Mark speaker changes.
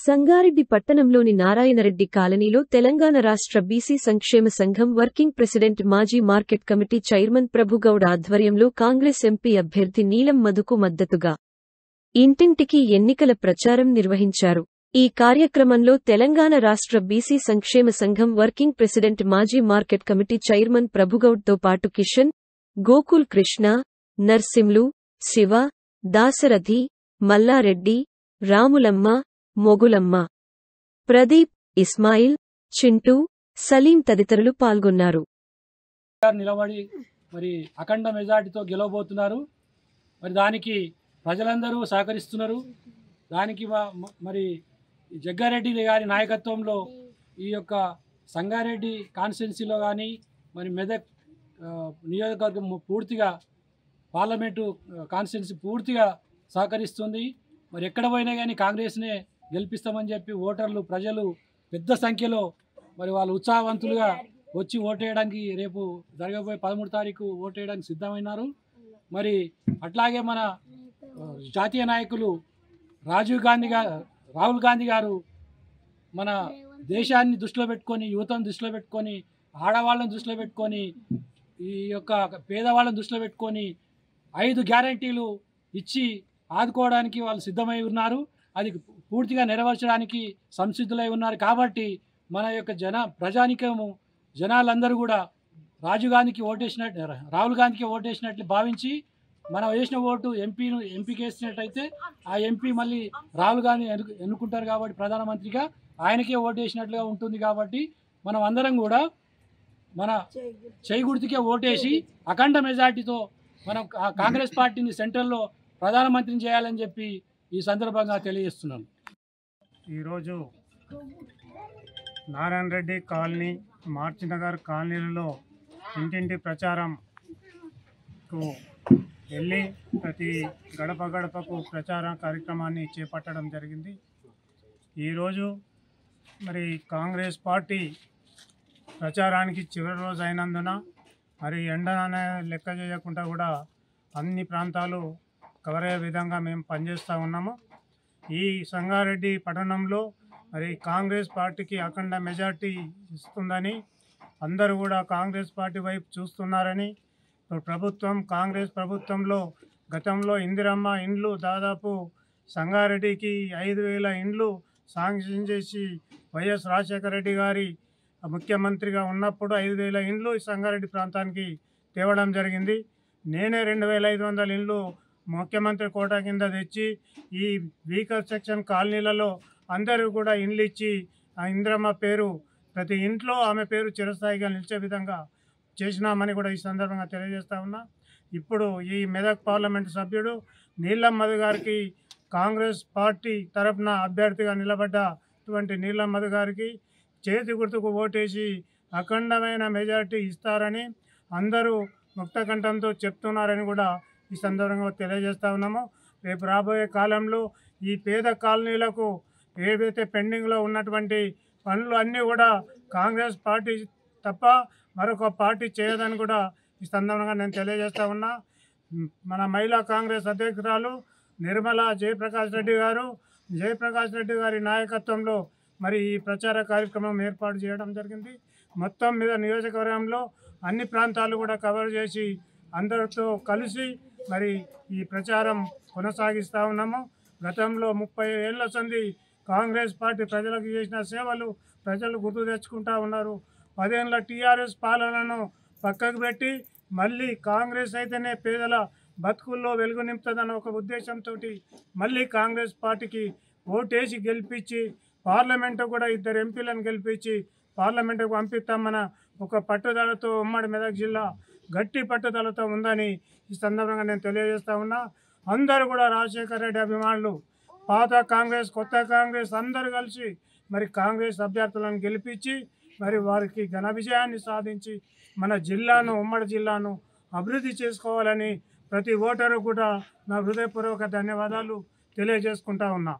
Speaker 1: సంగారెడ్డి పట్టణంలోని నారాయణరెడ్డి కాలనీలో తెలంగాణ రాష్ట్ర బీసీ సంక్షేమ సంఘం వర్కింగ్ ప్రెసిడెంట్ మాజీ మార్కెట్ కమిటీ చైర్మన్ ప్రభుగౌడ్ ఆధ్వర్యంలో కాంగ్రెస్ ఎంపీ అభ్యర్థి నీలం మధుకు మద్దతుగా ఇంటింటికి ఎన్నికల ప్రచారం నిర్వహించారు. ఈ కార్యక్రమంలో తెలంగాణ రాష్ట్ర బీసీ సంక్షేమ సంఘం వర్కింగ్ ప్రెసిడెంట్ మాజీ మార్కెట్ కమిటీ చైర్మన్ ప్రభుగౌడ్తో పాటు కిషన్, గోకుల్ కృష్ణ, నర్సింలు, శివ, దాశరథి, మల్లారెడ్డి, రాములమ్మ, మొగులమ్మ, ప్రదీప్, ఇస్మాయిల్, చింటూ, సలీం తదితరులు పాల్గొన్నారు.
Speaker 2: నిలబడి మరి అఖండ మెజార్టీతో గెలవబోతున్నారు. మరి దానికి ప్రజలందరూ సహకరిస్తున్నారు. దానికి మరి జగ్గారెడ్డి గారి నాయకత్వంలో ఈ యొక్క సంగారెడ్డి కాన్స్టిట్యున్సీలో కానీ మరి మెదక్ నియోజకవర్గం పూర్తిగా పార్లమెంటు కాన్స్టిట్యున్సీ పూర్తిగా సహకరిస్తుంది. మరి ఎక్కడ పోయినా కానీ కాంగ్రెస్నే గెలిపిస్తామని చెప్పి ఓటర్లు ప్రజలు పెద్ద సంఖ్యలో మరి వాళ్ళు ఉత్సాహవంతులుగా వచ్చి ఓటేయడానికి రేపు జరగబోయే 13 తారీఖు ఓటేయడానికి సిద్ధమైనారు. మరి అట్లాగే మన జాతీయ నాయకులు రాహుల్ గాంధీ గారు మన దేశాన్ని దృష్టిలో పెట్టుకొని, యువతను దృష్టిలో పెట్టుకొని, ఆడవాళ్ళని దృష్టిలో పెట్టుకొని, ఈ యొక్క పేదవాళ్ళని దృష్టిలో పెట్టుకొని 5 గ్యారంటీలు ఇచ్చి ఆదుకోవడానికి వాళ్ళు సిద్ధమై ఉన్నారు. అది పూర్తిగా నెరవేర్చడానికి సంసిద్ధులై ఉన్నారు. కాబట్టి మన యొక్క ప్రజానికము జనాలందరూ కూడా రాహుల్ గాంధీకి ఓటేసినట్లు భావించి మనం వేసిన ఓటు ఎంపీకి వేసినట్టయితే ఆ ఎంపీ మళ్ళీ రాహుల్ గాంధీ ఎన్నుకుంటారు. కాబట్టి ప్రధానమంత్రిగా ఆయనకే ఓటేసినట్లుగా ఉంటుంది. కాబట్టి మనం అందరం కూడా మన చేయి గుర్తుకే ఓటేసి అఖండ మెజార్టీతో మనం కాంగ్రెస్ పార్టీని సెంట్రల్లో ప్రధానమంత్రిని చేయాలని చెప్పి ఈ సందర్భంగా తెలియజేస్తున్నాను.
Speaker 3: ఈరోజు నారాయణరెడ్డి కాలనీ, మార్చినగర్ కాలనీలలో ఇంటింటి ప్రచారంకు వెళ్ళి ప్రతి గడప గడపకు ప్రచార కార్యక్రమాన్ని చేపట్టడం జరిగింది. ఈరోజు మరి కాంగ్రెస్ పార్టీ ప్రచారానికి చివరి రోజు అయినందున మరి ఎండనే లెక్క చేయకుండా కూడా అన్ని ప్రాంతాలు కవర్ అయ్యే విధంగా మేము పనిచేస్తూ ఉన్నాము. ఈ సంగారెడ్డి పట్టణంలో మరి కాంగ్రెస్ పార్టీకి అఖండ మెజార్టీ ఇస్తుందని అందరూ కూడా కాంగ్రెస్ పార్టీ వైపు చూస్తున్నారని, కాంగ్రెస్ ప్రభుత్వంలో గతంలో ఇందిరమ్మ ఇండ్లు దాదాపు సంగారెడ్డికి 5,000 ఇండ్లు శాంక్షన్ చేసి వైఎస్ రాజశేఖర రెడ్డి గారి ముఖ్యమంత్రిగా ఉన్నప్పుడు 5,000 ఇండ్లు సంగారెడ్డి ప్రాంతానికి తేవడం జరిగింది. నేనే 2,500 ఇండ్లు ముఖ్యమంత్రి కోటా కింద తెచ్చి ఈ వీకర్ సెక్షన్ కాలనీలలో అందరూ కూడా ఇండ్లు ఇచ్చి ఆ ఇందిరమ్మ పేరు ప్రతి ఇంట్లో ఆమె పేరు చిరస్థాయిగా నిలిచే విధంగా చేసినామని కూడా ఈ సందర్భంగా తెలియజేస్తా ఉన్నా. ఇప్పుడు ఈ మెదక్ పార్లమెంటు సభ్యుడు నీలం మధు గారికి కాంగ్రెస్ పార్టీ తరఫున అభ్యర్థిగా నిలబడ్డటువంటి నీలం మధు గారికి చేతి గుర్తుకు ఓటేసి అఖండమైన మెజార్టీ ఇస్తారని అందరూ ముక్తకంఠంతో చెప్తున్నారని కూడా ఈ సందర్భంగా తెలియజేస్తూ ఉన్నాము. రేపు రాబోయే కాలంలో ఈ పేద కాలనీలకు ఏవైతే పెండింగ్లో ఉన్నటువంటి పనులు అన్నీ కూడా కాంగ్రెస్ పార్టీ తప్ప మరొక పార్టీ చేయదని కూడా ఈ సందర్భంగా నేను తెలియజేస్తూ ఉన్నా. మన మహిళా కాంగ్రెస్ అధ్యక్షురాలు నిర్మలా జయప్రకాష్ రెడ్డి గారి నాయకత్వంలో మరి ఈ ప్రచార కార్యక్రమం ఏర్పాటు చేయడం జరిగింది. మొత్తం మీద నియోజకవర్గంలో అన్ని ప్రాంతాలు కూడా కవర్ చేసి అందరితో కలిసి మరి ఈ ప్రచారం కొనసాగిస్తూ ఉన్నాము. గతంలో 30 ఏళ్ల సంది కాంగ్రెస్ పార్టీ ప్రజలకు చేసిన సేవలు ప్రజలు గుర్తు తెచ్చుకుంటూ ఉన్నారు. 10 ఏళ్ల టీఆర్ఎస్ పాలనను పక్కకు పెట్టి మళ్ళీ కాంగ్రెస్ అయితేనే పేదల బతుకుల్లో వెలుగు నింపుతుందన్న ఒక ఉద్దేశంతో మళ్ళీ కాంగ్రెస్ పార్టీకి ఓటేసి గెలిపించి పార్లమెంటు కూడా 2 ఎంపీలను గెలిపించి పార్లమెంటుకు పంపిస్తామన్న ఒక పట్టుదలతో ఉమ్మడి మెదక్ జిల్లా గట్టి పట్టుదలతో ఉందని ఈ సందర్భంగా నేను తెలియజేస్తా ఉన్నా. అందరూ కూడా రాజశేఖర రెడ్డి అభిమానులు, పాత కాంగ్రెస్, కొత్త కాంగ్రెస్ అందరూ కలిసి మరి కాంగ్రెస్ అభ్యర్థులను గెలిపించి మరి వారికి ఘన విజయాన్ని సాధించి మన జిల్లాను, ఉమ్మడి జిల్లాను అభివృద్ధి చేసుకోవాలని ప్రతి ఓటరు కూడా నా హృదయపూర్వక ధన్యవాదాలు తెలియజేసుకుంటా ఉన్నా.